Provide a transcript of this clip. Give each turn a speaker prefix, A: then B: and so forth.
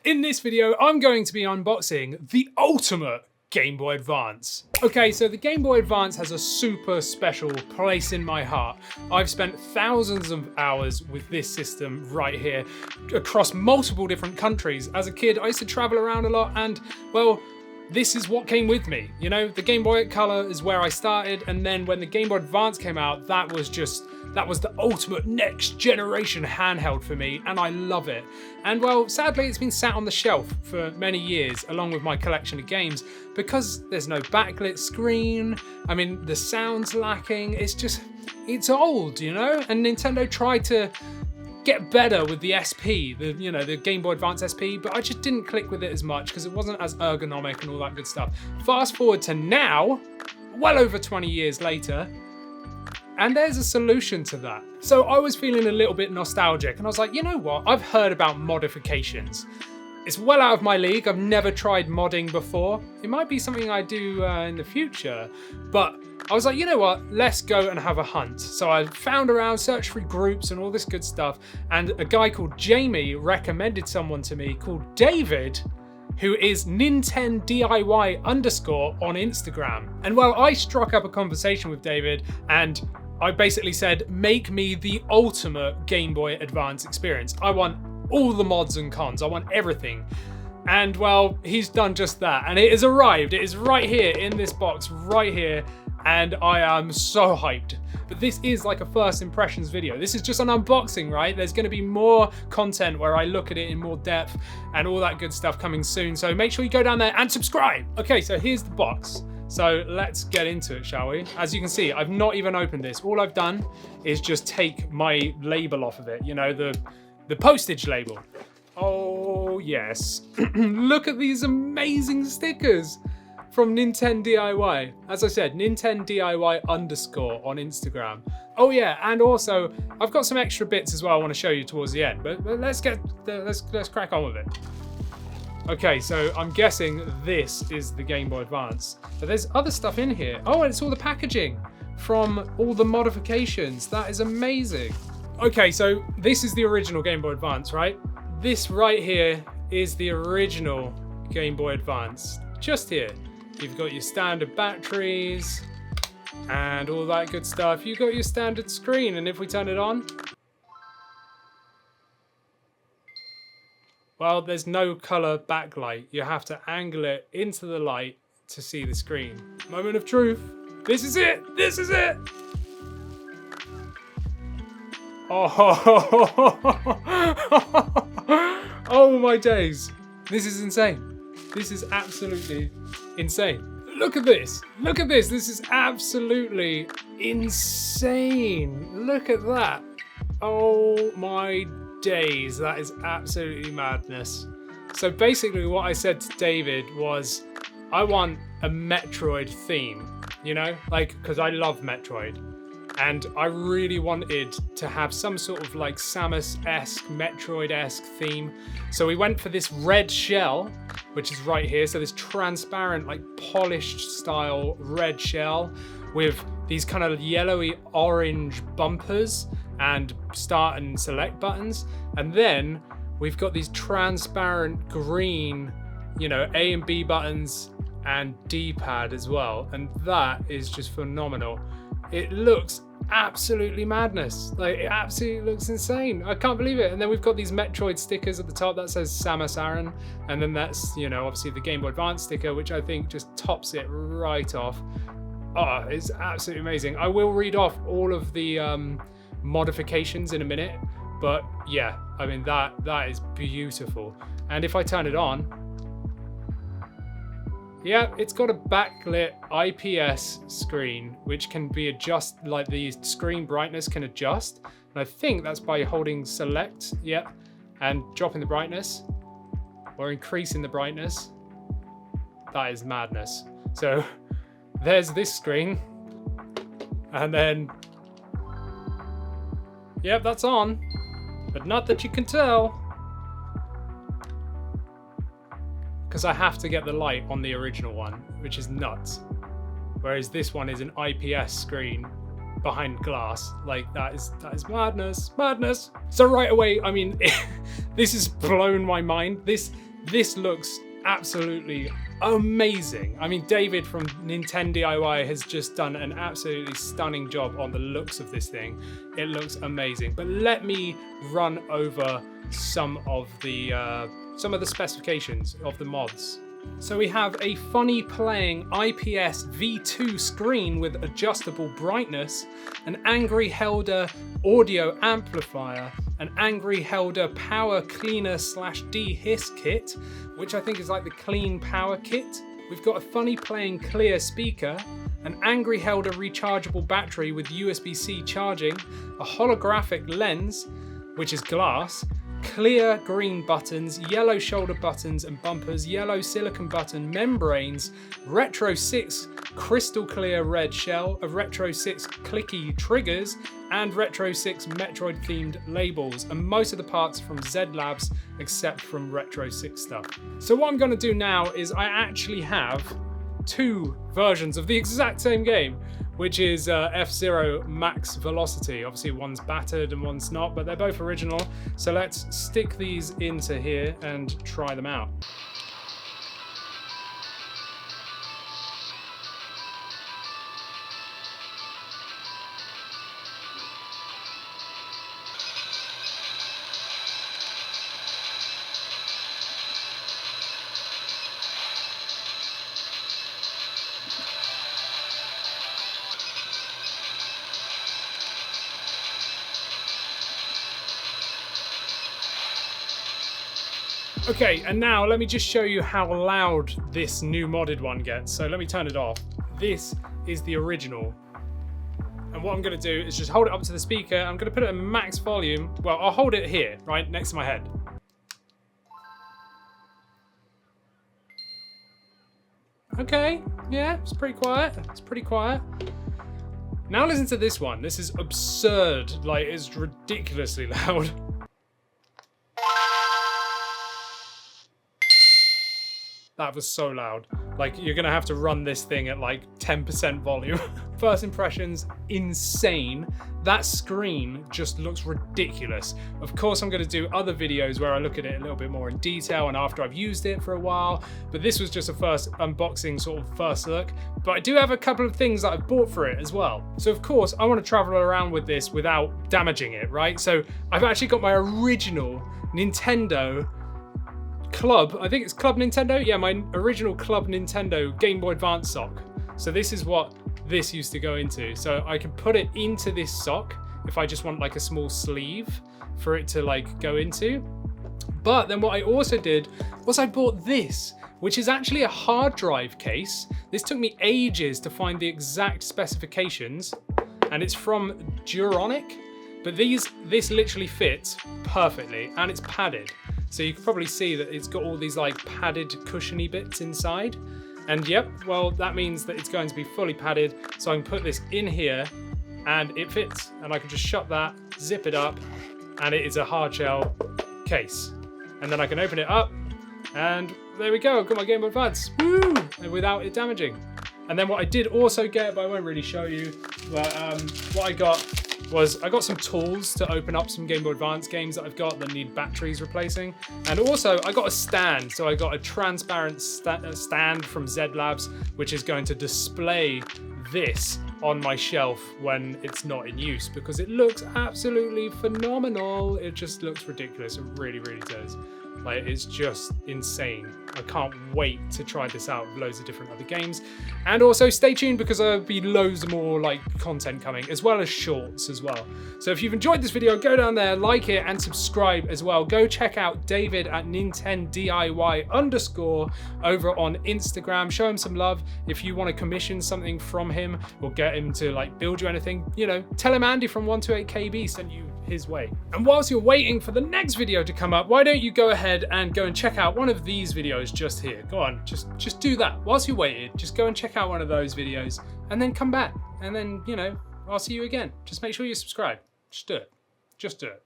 A: In this video, I'm going to be unboxing the ultimate Game Boy Advance. Okay, so the Game Boy Advance has a super special place in my heart. I've spent thousands of hours with this system right here across multiple different countries. As a kid, I used to travel around a lot and, well, this is what came with me. You know, the Game Boy Color is where I started, and then when the Game Boy Advance came out, that was the ultimate next generation handheld for me, and I love it. And well, sadly, it's been sat on the shelf for many years, along with my collection of games, because there's no backlit screen. I mean, the sound's lacking. It's old, you know? And Nintendo tried to get better with the SP, the Game Boy Advance SP, but I just didn't click with it as much because it wasn't as ergonomic and all that good stuff. Fast forward to now, well over 20 years later, and there's a solution to that. So I was feeling a little bit nostalgic, and I was like, you know what? I've heard about modifications. It's well out of my league. I've never tried modding before. It might be something I do in the future, but I was like, you know what? Let's go and have a hunt. So I found around, searched for groups and all this good stuff, and a guy called Jamie recommended someone to me called David, who is NintenDIY _ on Instagram. And well, I struck up a conversation with David, and I basically said, make me the ultimate Game Boy Advance experience. I want all the mods and cons, I want everything. And well, he's done just that, and it has arrived. It is right here in this box, right here, and I am so hyped. But this is like a first impressions video. This is just an unboxing, right? There's gonna be more content where I look at it in more depth and all that good stuff coming soon. So make sure you go down there and subscribe. Okay, so here's the box. So let's get into it, shall we? As you can see, I've not even opened this. All I've done is just take my label off of it, you know, the postage label. Oh yes, look at these amazing stickers from NintenDIY. As I said, NintenDIY _ on Instagram. Oh yeah, and also I've got some extra bits as well I want to show you towards the end, but let's crack on with it. Okay, so I'm guessing this is the Game Boy Advance, but there's other stuff in here. Oh, and it's all the packaging from all the modifications. That is amazing. Okay, so this is the original Game Boy Advance, right? This right here is the original Game Boy Advance, just here. You've got your standard batteries and all that good stuff. You've got your standard screen, and if we turn it on, well, there's no color backlight. You have to angle it into the light to see the screen. Moment of truth. This is it. This is it. Oh, oh my days. This is insane. This is absolutely insane. Look at this. Look at this. This is absolutely insane. Look at that. Oh my days. That is absolutely madness. So basically what I said to David was, I want a Metroid theme, you know, like, because I love Metroid. And I really wanted to have some sort of like Samus-esque, Metroid-esque theme. So we went for this red shell, which is right here. So this transparent, like polished style red shell with these kind of yellowy orange bumpers and start and select buttons. And then we've got these transparent green, you know, A and B buttons and D-pad as well. And that is just phenomenal. It looks absolutely madness. Like, it absolutely looks insane. I can't believe it. And then we've got these Metroid stickers at the top that says Samus Aran, and then that's, you know, obviously the Game Boy Advance sticker, which I think just tops it right off. Oh, it's absolutely amazing. I will read off all of the modifications in a minute, but yeah, I mean, that is beautiful. And if I turn it on, yeah, it's got a backlit IPS screen, which can be adjusted, like the screen brightness can adjust. And I think that's by holding select, yeah, and dropping the brightness or increasing the brightness. That is madness. So there's this screen, and then, yep, that's on, but not that you can tell, because I have to get the light on the original one, which is nuts. Whereas this one is an IPS screen behind glass. Like, that is madness. So right away, I mean, this has blown my mind. This looks absolutely amazing. I mean, David from NintenDIY has just done an absolutely stunning job on the looks of this thing. It looks amazing. But let me run over some of the specifications of the mods. So we have a funny playing IPS V2 screen with adjustable brightness, an Angry Helder audio amplifier, an Angry Helder power cleaner / de-hiss kit, which I think is like the clean power kit. We've got a funny playing clear speaker, an Angry Helder rechargeable battery with USB-C charging, a holographic lens, which is glass, clear green buttons, yellow shoulder buttons and bumpers, yellow silicone button membranes, Retro 6 crystal clear red shell, a Retro 6 clicky triggers, and Retro 6 Metroid themed labels, and most of the parts from Z Labs except from Retro 6 stuff. So what I'm going to do now is I actually have two versions of the exact same game, which is F-Zero Max Velocity. Obviously one's battered and one's not, but they're both original. So let's stick these into here and try them out. Okay, and now let me just show you how loud this new modded one gets. So let me turn it off. This is the original. And what I'm gonna do is just hold it up to the speaker. I'm gonna put it at max volume. Well, I'll hold it here, right next to my head. Okay, yeah, it's pretty quiet. It's pretty quiet. Now listen to this one. This is absurd. Like, it's ridiculously loud. That was so loud. Like, you're gonna have to run this thing at like 10% volume. First impressions, insane. That screen just looks ridiculous. Of course, I'm gonna do other videos where I look at it a little bit more in detail and after I've used it for a while, but this was just a first unboxing sort of first look. But I do have a couple of things that I've bought for it as well. So of course, I wanna travel around with this without damaging it, right? So I've actually got my original Nintendo Club, I think it's Club Nintendo? Yeah, my original Club Nintendo Game Boy Advance sock. So this is what this used to go into. So I can put it into this sock if I just want like a small sleeve for it to like go into. But then what I also did was I bought this, which is actually a hard drive case. This took me ages to find the exact specifications, and it's from Duronic, but this literally fits perfectly, and it's padded. So you can probably see that it's got all these like padded cushiony bits inside. And yep, well, that means that it's going to be fully padded. So I can put this in here and it fits. And I can just shut that, zip it up, and it is a hard shell case. And then I can open it up and there we go. I've got my Game Boy Advance, woo! And without it damaging. And then what I did also get, but I won't really show you, but what I got was I got some tools to open up some Game Boy Advance games that I've got that need batteries replacing. And also I got a stand. So I got a transparent stand from Z Labs, which is going to display this on my shelf when it's not in use, because it looks absolutely phenomenal. It just looks ridiculous. It really, really does. Like, it's just insane. I can't wait to try this out with loads of different other games. And also stay tuned because there'll be loads more like content coming, as well as shorts as well. So if you've enjoyed this video, go down there, like it and subscribe as well. Go check out David at NintenDIY_ over on Instagram. Show him some love. If you want to commission something from him or get him to like build you anything, you know, tell him Andy from 128KB sent you his way. And whilst you're waiting for the next video to come up, why don't you go ahead and go and check out one of these videos just here. Go on, just do that. Whilst you're waiting, just go and check out one of those videos and then come back. And then, you know, I'll see you again. Just make sure you subscribe. Just do it. Just do it.